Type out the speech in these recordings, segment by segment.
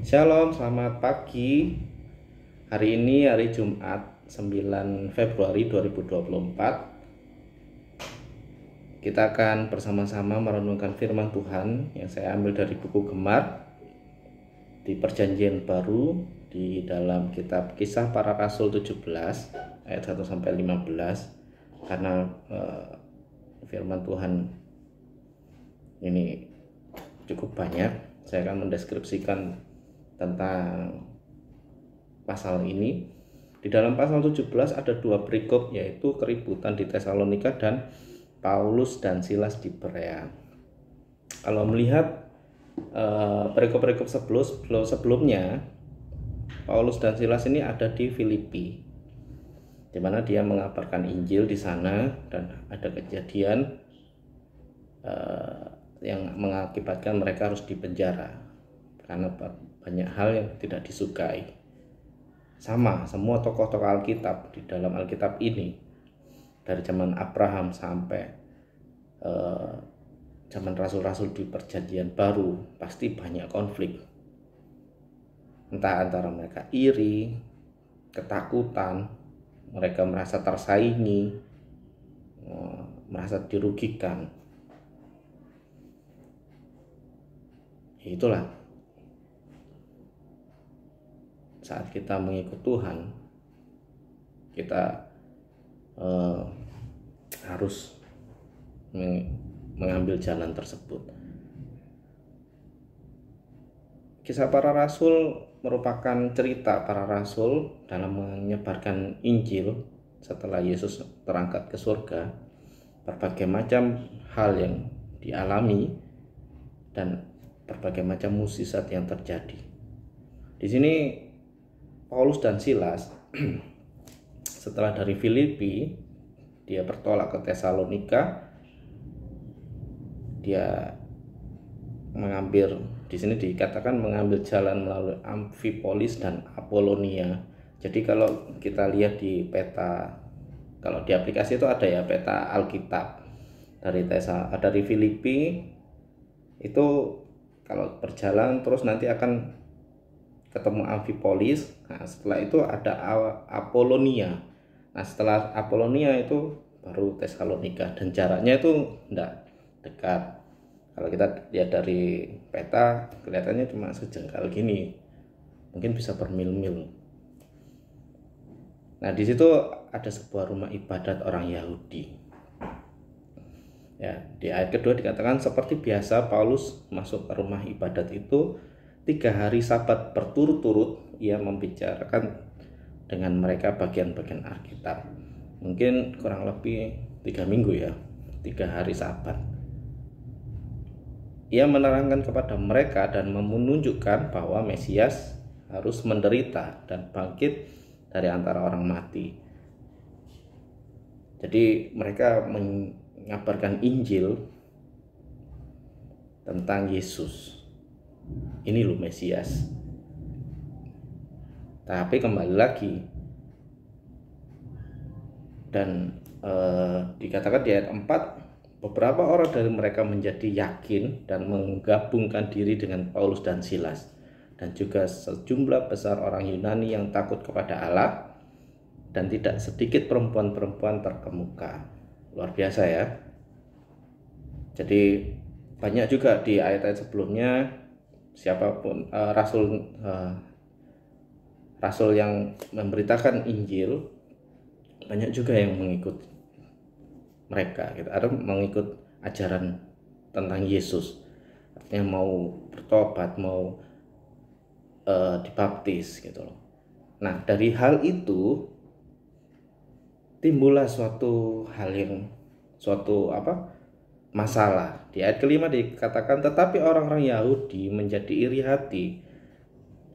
Shalom, selamat pagi. Hari ini hari Jumat 9 Februari 2024. Kita akan bersama-sama merenungkan firman Tuhan yang saya ambil dari buku Gemar di Perjanjian Baru di dalam kitab Kisah Para Rasul 17 ayat 1 sampai 15. Karena firman Tuhan ini cukup banyak, saya akan mendeskripsikan tentang pasal ini. Di dalam pasal 17 ada dua perikop, yaitu keributan di Tesalonika dan Paulus dan Silas di Berea. Kalau melihat perikop-perikop sebelumnya, Paulus dan Silas ini ada di Filipi, di mana dia mengabarkan Injil di sana, dan ada kejadian yang mengakibatkan mereka harus dipenjara karena banyak hal yang tidak disukai. Semua tokoh-tokoh Alkitab di dalam Alkitab ini, dari zaman Abraham sampai zaman rasul-rasul di Perjanjian Baru, pasti banyak konflik. Entah antara mereka iri, ketakutan, mereka merasa tersaingi, merasa dirugikan. Itulah saat kita mengikut Tuhan, kita harus mengambil jalan tersebut. Kisah para rasul merupakan cerita para rasul dalam menyebarkan Injil setelah Yesus terangkat ke surga. Berbagai macam hal yang dialami dan berbagai macam mukjizat yang terjadi. Di sini Paulus dan Silas setelah dari Filipi, dia bertolak ke Tesalonika. Dia mengambil, di sini dikatakan mengambil jalan melalui Amfipolis dan Apolonia. Jadi kalau kita lihat di peta, kalau di aplikasi itu ada ya peta Alkitab dari Filipi itu, kalau berjalan terus nanti akan ketemu Amfipolis. Nah, setelah itu ada Apolonia. Nah, setelah Apolonia itu baru Tesalonika, dan jaraknya itu tidak dekat. Kalau kita lihat dari peta, kelihatannya cuma sejengkal gini, mungkin bisa bermil-mil. Nah, di situ ada sebuah rumah ibadat orang Yahudi. Ya, di ayat kedua dikatakan, seperti biasa Paulus masuk ke rumah ibadat itu 3 hari Sabat berturut-turut, ia membicarakan dengan mereka bagian-bagian Alkitab. Mungkin kurang lebih 3 minggu ya, 3 hari Sabat. Ia menerangkan kepada mereka dan menunjukkan bahwa Mesias harus menderita dan bangkit dari antara orang mati. Jadi mereka mengabarkan Injil tentang Yesus. Ini loh Mesias. Tapi kembali lagi, dan dikatakan di ayat 4, beberapa orang dari mereka menjadi yakin dan menggabungkan diri dengan Paulus dan Silas, dan juga sejumlah besar orang Yunani yang takut kepada Allah, dan tidak sedikit perempuan-perempuan terkemuka. Luar biasa ya. Jadi banyak juga di ayat-ayat sebelumnya, siapapun rasul yang memberitakan Injil, banyak juga yang mengikut mereka gitu, ada mengikut ajaran tentang Yesus, artinya mau bertobat, mau dibaptis gitu loh. Nah, dari hal itu timbullah suatu masalah. Di ayat kelima dikatakan, tetapi orang-orang Yahudi menjadi iri hati,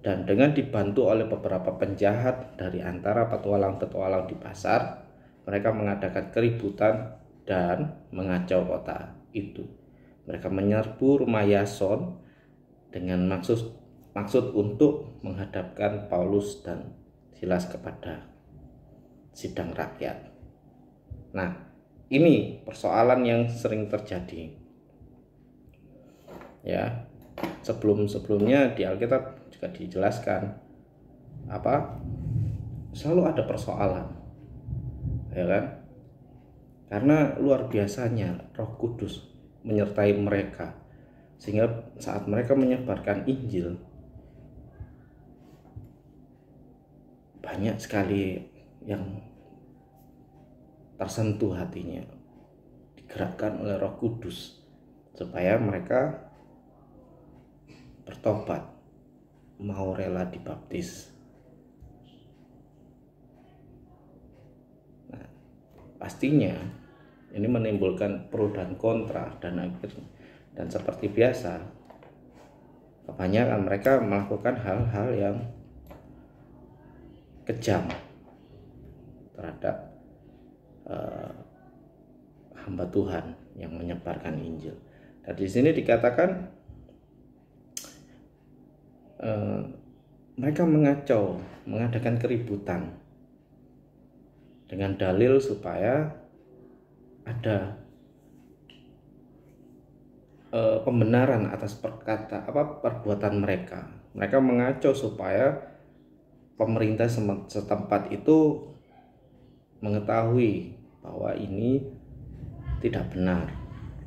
dan dengan dibantu oleh beberapa penjahat dari antara petualang-petualang di pasar, mereka mengadakan keributan dan mengacau kota itu. Mereka menyerbu rumah Yason dengan maksud untuk menghadapkan Paulus dan Silas kepada sidang rakyat. Nah, ini persoalan yang sering terjadi. Ya, sebelumnya di Alkitab juga dijelaskan selalu ada persoalan, ya kan? Karena luar biasanya Roh Kudus menyertai mereka, sehingga saat mereka menyebarkan Injil, banyak sekali yang tersentuh hatinya, digerakkan oleh Roh Kudus supaya mereka bertobat, mau rela dibaptis. Nah, pastinya ini menimbulkan pro dan kontra, dan seperti biasa kebanyakan mereka melakukan hal-hal yang kejam terhadap hamba Tuhan yang menyebarkan Injil. Dan di sini dikatakan mereka mengadakan keributan dengan dalil supaya ada pembenaran atas perbuatan mereka. Mereka mengacau supaya pemerintah setempat itu mengetahui bahwa ini tidak benar,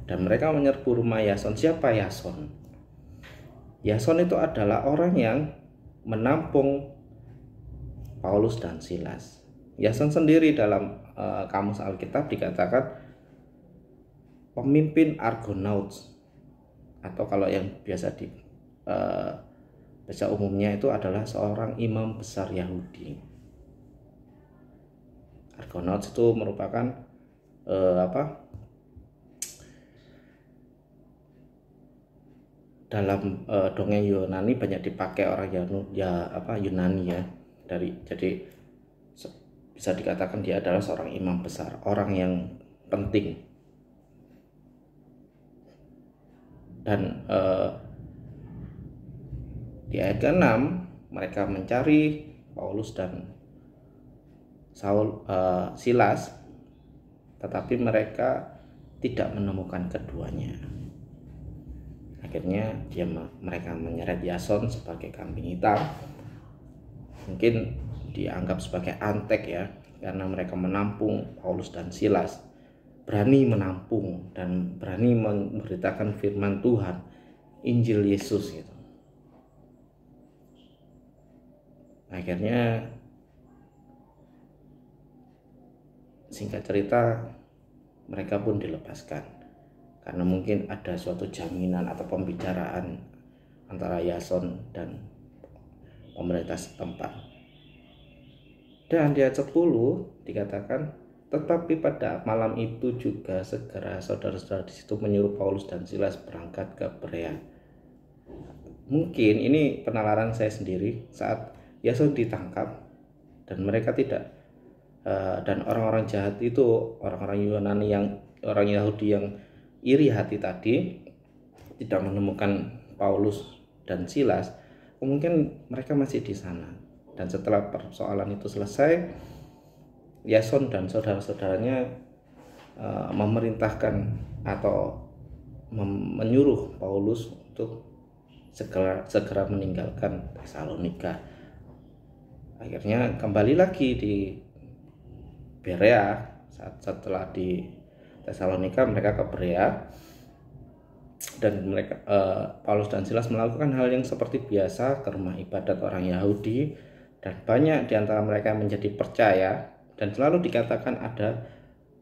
dan mereka menyerbu rumah Yason. Siapa Yason? Yason itu adalah orang yang menampung Paulus dan Silas. Yason sendiri dalam kamus Alkitab dikatakan pemimpin Argonauts, atau kalau yang biasa di bahasa umumnya itu adalah seorang imam besar Yahudi. Argonauts itu merupakan dalam dongeng Yunani banyak dipakai orang Yunani ya. Jadi bisa dikatakan dia adalah seorang imam besar, orang yang penting. Dan di ayat ke-6 mereka mencari Paulus dan Silas, tetapi mereka tidak menemukan keduanya. Akhirnya mereka menyeret Yason sebagai kambing hitam. Mungkin dianggap sebagai antek ya, karena mereka menampung Paulus dan Silas, berani menampung dan berani memberitakan firman Tuhan, Injil Yesus gitu. Akhirnya singkat cerita mereka pun dilepaskan, karena mungkin ada suatu jaminan atau pembicaraan antara Yason dan pemerintah setempat. Dan di ayat 10 dikatakan, tetapi pada malam itu juga segera saudara-saudara di situ menyuruh Paulus dan Silas berangkat ke Berea. Mungkin ini penalaran saya sendiri, saat Yason ditangkap dan mereka tidak dan orang-orang jahat itu, orang-orang Yunani orang Yahudi yang iri hati tadi, tidak menemukan Paulus dan Silas, mungkin mereka masih di sana. Dan setelah persoalan itu selesai, Yason dan saudara-saudaranya memerintahkan atau menyuruh Paulus untuk segera meninggalkan Tesalonika. Akhirnya kembali lagi di Berea. Setelah di Tesalonika mereka ke Berea, dan mereka Paulus dan Silas melakukan hal yang seperti biasa ke rumah ibadat orang Yahudi, dan banyak di antara mereka menjadi percaya. Dan selalu dikatakan ada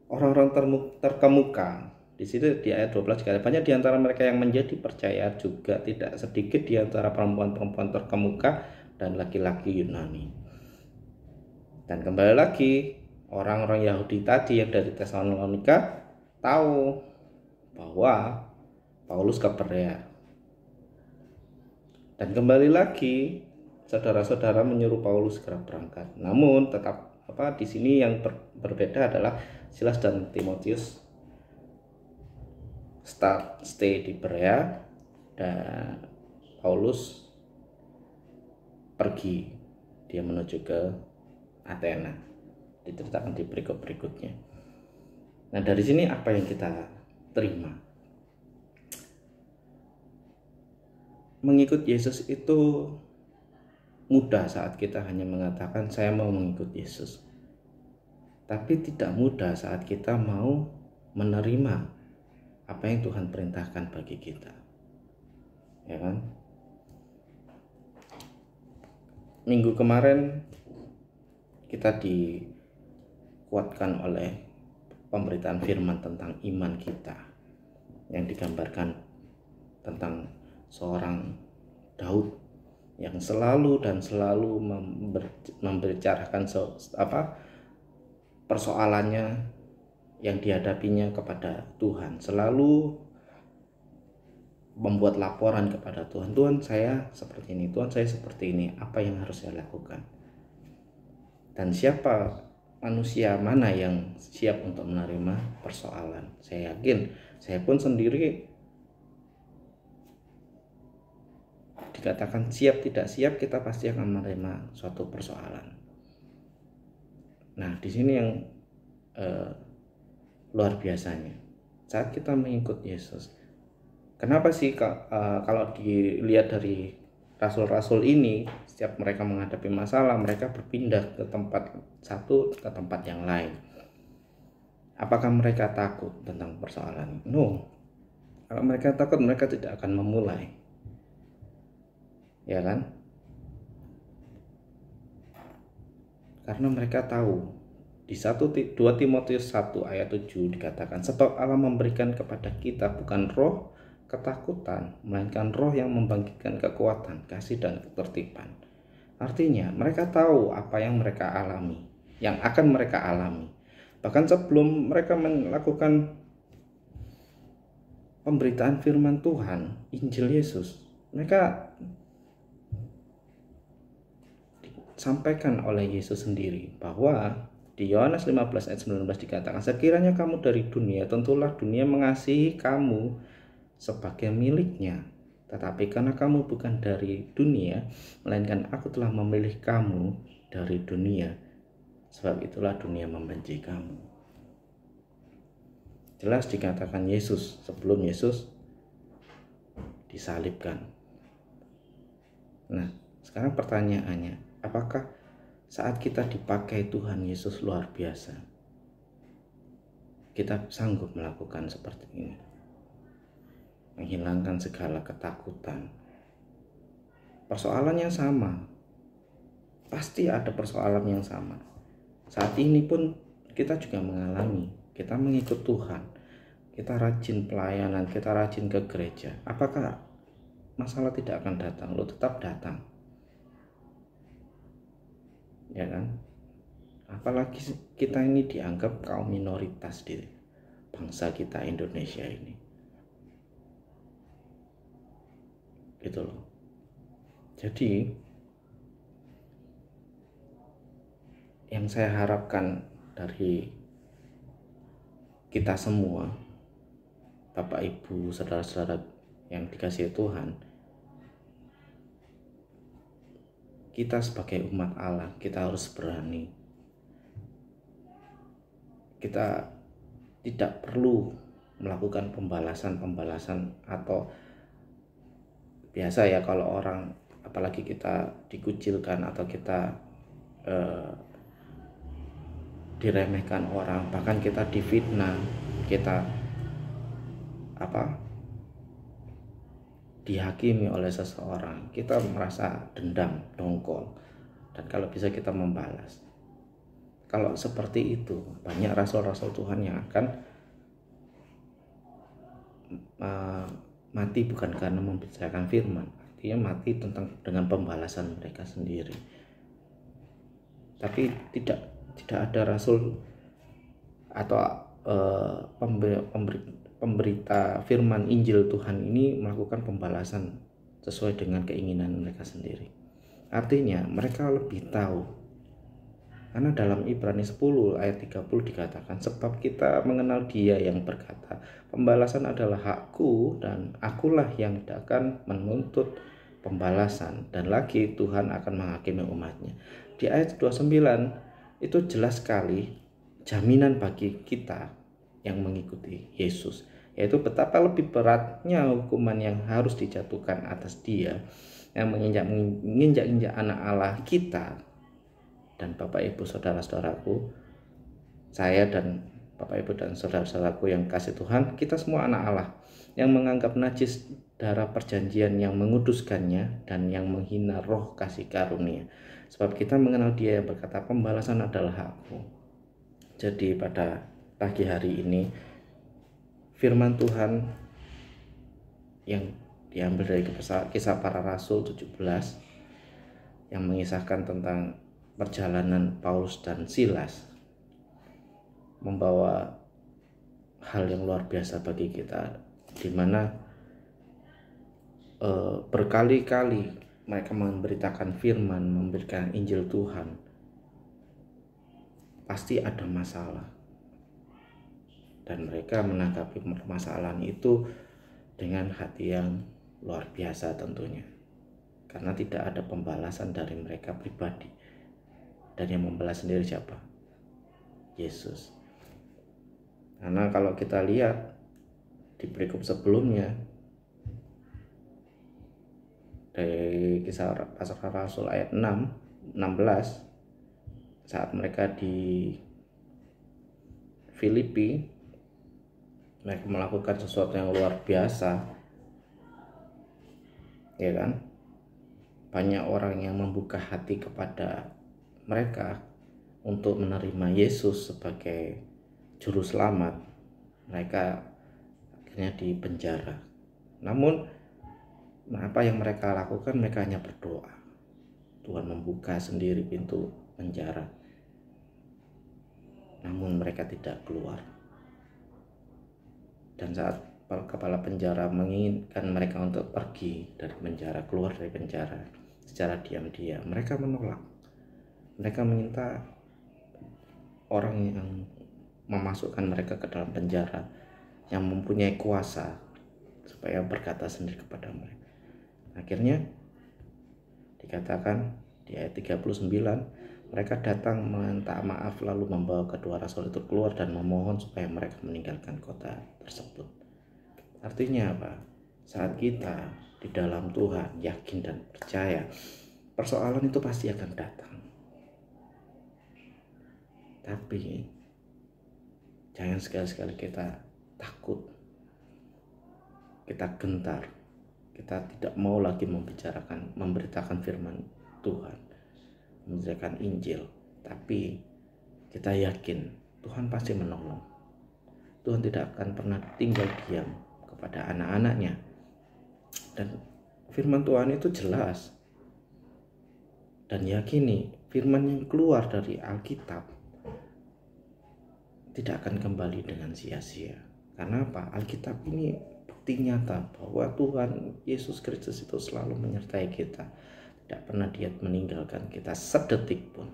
orang-orang terkemuka. Di situ di ayat 12 dikatakan banyak di antara mereka yang menjadi percaya, juga tidak sedikit di antara perempuan-perempuan terkemuka dan laki-laki Yunani. Dan kembali lagi, orang-orang Yahudi tadi yang dari Tesalonika tahu bahwa Paulus ke Berea. Dan kembali lagi, saudara-saudara menyuruh Paulus segera berangkat. Namun tetap di sini yang berbeda adalah Silas dan Timotius stay di Berea, dan Paulus pergi, dia menuju ke Athena. Diceritakan di berikut-berikutnya. Nah, dari sini apa yang kita terima? mengikut Yesus itu mudah saat kita hanya mengatakan saya mau mengikut Yesus. Tapi tidak mudah saat kita mau menerima apa yang Tuhan perintahkan bagi kita. Ya kan? Minggu kemarin kita dikuatkan oleh pemberitaan firman tentang iman kita yang digambarkan tentang seorang Daud yang selalu membicarakan persoalannya yang dihadapinya kepada Tuhan, selalu membuat laporan kepada Tuhan. Tuhan, saya seperti ini, Tuhan, saya seperti ini, apa yang harus saya lakukan? Dan siapa manusia mana yang siap untuk menerima persoalan? Saya yakin saya pun sendiri dikatakan siap tidak siap, kita pasti akan menerima suatu persoalan. Nah, di sini yang luar biasanya saat kita mengikut Yesus. Kenapa sih kalau dilihat dari rasul-rasul ini, setiap mereka menghadapi masalah, mereka berpindah ke tempat satu ke tempat yang lain? Apakah mereka takut tentang persoalan? No. Kalau mereka takut, mereka tidak akan memulai. Ya kan? Karena mereka tahu di 2 Timotius 1 ayat 7 dikatakan, sebab Allah memberikan kepada kita bukan roh ketakutan, melainkan roh yang membangkitkan kekuatan, kasih dan ketertiban. Artinya mereka tahu apa yang mereka alami, yang akan mereka alami. Bahkan sebelum mereka melakukan pemberitaan firman Tuhan, Injil Yesus, mereka disampaikan oleh Yesus sendiri bahwa di Yohanes 15 ayat 19 dikatakan, sekiranya kamu dari dunia, tentulah dunia mengasihi kamu sebagai miliknya. Tetapi karena kamu bukan dari dunia, melainkan aku telah memilih kamu dari dunia, sebab itulah dunia membenci kamu. Jelas dikatakan Yesus sebelum Yesus disalibkan. Nah, sekarang pertanyaannya, apakah saat kita dipakai Tuhan Yesus luar biasa, kita sanggup melakukan seperti ini? Menghilangkan segala ketakutan. Persoalan yang sama, pasti ada persoalan yang sama. Saat ini pun kita juga mengalami, kita mengikut Tuhan, kita rajin pelayanan, kita rajin ke gereja. Apakah masalah tidak akan datang? Lo tetap datang. Ya kan? Apalagi kita ini dianggap kaum minoritas di bangsa kita Indonesia ini. Gitu loh. Jadi yang saya harapkan dari kita semua, Bapak Ibu, saudara-saudara yang dikasihi Tuhan, kita sebagai umat Allah, kita harus berani. Kita tidak perlu melakukan pembalasan atau biasa ya kalau orang, apalagi kita dikucilkan atau kita diremehkan orang, bahkan kita difitnah, kita dihakimi oleh seseorang, kita merasa dendam, dongkol, dan kalau bisa kita membalas. Kalau seperti itu, banyak rasul-rasul Tuhan yang akan mati bukan karena membicarakan firman, artinya mati dengan pembalasan mereka sendiri. Tapi tidak ada rasul atau pemberita firman Injil Tuhan ini melakukan pembalasan sesuai dengan keinginan mereka sendiri. Artinya mereka lebih tahu. Karena dalam Ibrani 10 ayat 30 dikatakan, sebab kita mengenal Dia yang berkata, pembalasan adalah hakku dan akulah yang akan menuntut pembalasan, dan lagi Tuhan akan menghakimi umatnya. Di ayat 29 itu jelas sekali jaminan bagi kita yang mengikuti Yesus, yaitu betapa lebih beratnya hukuman yang harus dijatuhkan atas dia yang menginjak-injak anak Allah kita. Dan Bapak Ibu saudara-saudaraku, saya dan Bapak Ibu dan saudara-saudaraku yang kasih Tuhan, kita semua anak Allah yang menganggap najis darah perjanjian yang menguduskannya dan yang menghina roh kasih karunia. Sebab kita mengenal dia yang berkata, pembalasan adalah hakku. Jadi pada pagi hari ini firman Tuhan yang diambil dari Kisah Para Rasul 17 yang mengisahkan tentang perjalanan Paulus dan Silas membawa hal yang luar biasa bagi kita, di mana berkali-kali mereka memberitakan firman, memberikan Injil Tuhan. Pasti ada masalah, dan mereka menanggapi permasalahan itu dengan hati yang luar biasa tentunya, karena tidak ada pembalasan dari mereka pribadi. Dan yang membalas sendiri siapa? Yesus. Karena kalau kita lihat di perikop sebelumnya dari Kisah Para Rasul ayat 16, saat mereka di Filipi, mereka melakukan sesuatu yang luar biasa, ya kan? Banyak orang yang membuka hati kepada mereka untuk menerima Yesus sebagai juru selamat. Mereka akhirnya dipenjara. Namun apa yang mereka lakukan? Mereka hanya berdoa. Tuhan membuka sendiri pintu penjara, namun mereka tidak keluar. Dan saat kepala penjara menginginkan mereka untuk pergi dari penjara, keluar dari penjara secara diam-diam, mereka menolak. Mereka meminta orang yang memasukkan mereka ke dalam penjara, yang mempunyai kuasa, supaya berkata sendiri kepada mereka. Akhirnya dikatakan di ayat 39, mereka datang meminta maaf lalu membawa kedua rasul itu keluar dan memohon supaya mereka meninggalkan kota tersebut. Artinya apa? Saat kita di dalam Tuhan yakin dan percaya, persoalan itu pasti akan datang. Tapi jangan sekali-sekali kita takut, kita gentar, kita tidak mau lagi memberitakan firman Tuhan, memberitakan Injil. Tapi kita yakin Tuhan pasti menolong. Tuhan tidak akan pernah tinggal diam kepada anak-anaknya. Dan firman Tuhan itu jelas. Dan yakini firman yang keluar dari Alkitab tidak akan kembali dengan sia-sia. Karena apa? Alkitab ini bukti nyata bahwa Tuhan Yesus Kristus itu selalu menyertai kita. Tidak pernah dia meninggalkan kita sedetik pun.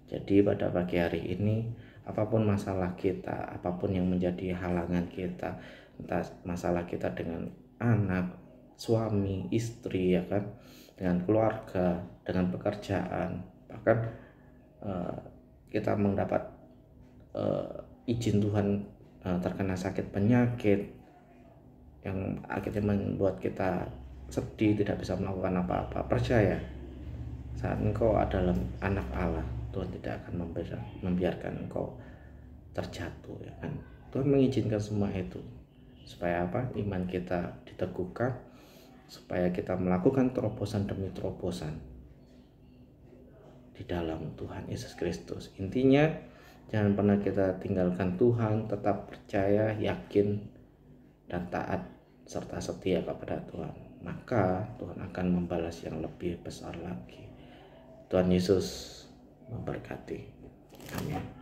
Jadi pada pagi hari ini, apapun masalah kita, apapun yang menjadi halangan kita, entah masalah kita dengan anak, suami, istri, ya kan, dengan keluarga, dengan pekerjaan, bahkan kita mendapat izin Tuhan terkena sakit penyakit yang akhirnya membuat kita sedih, tidak bisa melakukan apa-apa. Percaya, saat engkau adalah anak Allah, Tuhan tidak akan membiarkan engkau terjatuh, ya kan. Tuhan mengizinkan semua itu supaya apa? Iman kita diteguhkan, supaya kita melakukan terobosan demi terobosan di dalam Tuhan Yesus Kristus. Intinya, jangan pernah kita tinggalkan Tuhan, tetap percaya, yakin, dan taat serta setia kepada Tuhan. Maka Tuhan akan membalas yang lebih besar lagi. Tuhan Yesus memberkati. Amin.